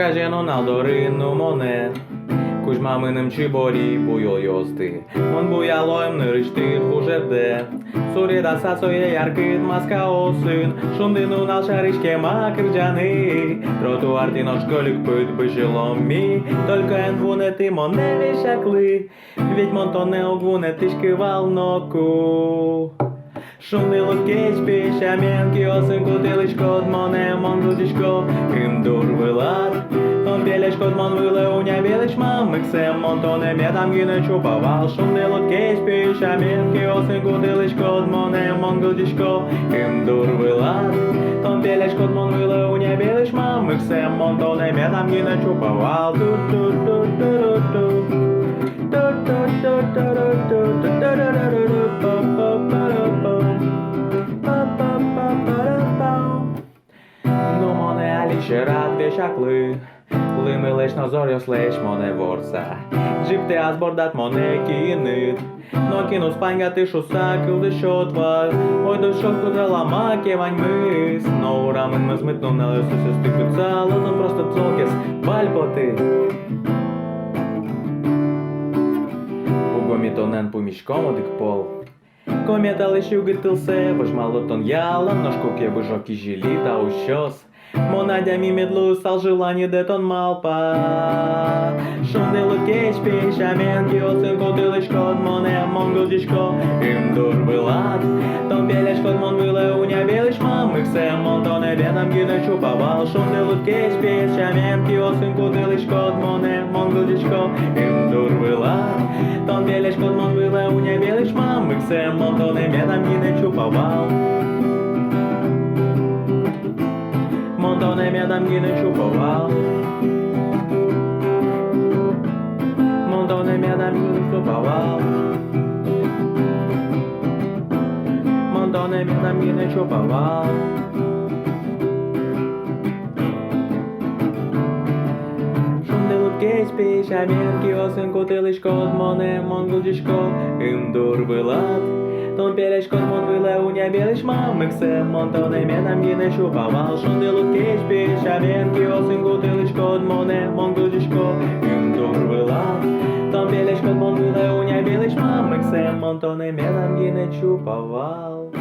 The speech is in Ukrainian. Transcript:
Trajano naldorin monet Kuj maminem çibori buyol yozdi Mon buyaloym nırıştır hujerde Surida sasoye yarkit maska olsun Şundinun alşarişke makırcani Тротуар тиношколик пыт быжиломи Только энвунети моне вешакли Ведь монтоне огвунетишки валноку Шумнило кечпи, шаменки, осынку тилышкот, моне монгудишко, имдур вылат. Тон белешкот мон выле уня белешма, мыксем монтоне медам гине чуповал. Шумнило кечпи, шаменки, осынку тилышкот, моне монгудишко, имдур вылат. Тон белешкот мон выле уня белешма, мыксем монтоне медам гине чуповал. Şerat veşaklı Limileş nazorios leş mone vorsa Jipte azbordat mone kinit No kinus panga ty shusa kıldı şotvar Oydu şoktu da lama kevaň mys No uramen mys mytnu nalösü süstü kutsal No просто цолкес бальпоти Угомітонен помішком одик пол Комета лишу гитилсе Вожмалотон ялам Ножкуке вижокі жилі та ущос Монадями медлу стал желание детон малпа Шумдило кечпи, шаменки, оцинку тилышкот, моне монгудишко, имдур вылат Тон белешкот мон выле уня белишма, мыксем монтоне бедам гине чуповал Шумдило кечпи, шаменки, оцинку тилышкот, моне монгудишко, имдур вылат Тон белешкот мон выле уня белишма, мыксем монтоне бедам гине чуповал Монтоне медам гине чуповал Монтоне медам гине чуповал Монтоне медам гине чуповал Шумдило кечпи, шаменки, осынку тилышкот, моне монгудишко, имдур вылат Тон белешкот мон выле уня белишма, мыксем монтоне медам гине чуповал Шумдило кечпи, шаменки, осынку тилышкот, моне монгудишко, имдур вылат Тон белешкот мон выле уня белишма, мыксем монтоне медам гине чуповал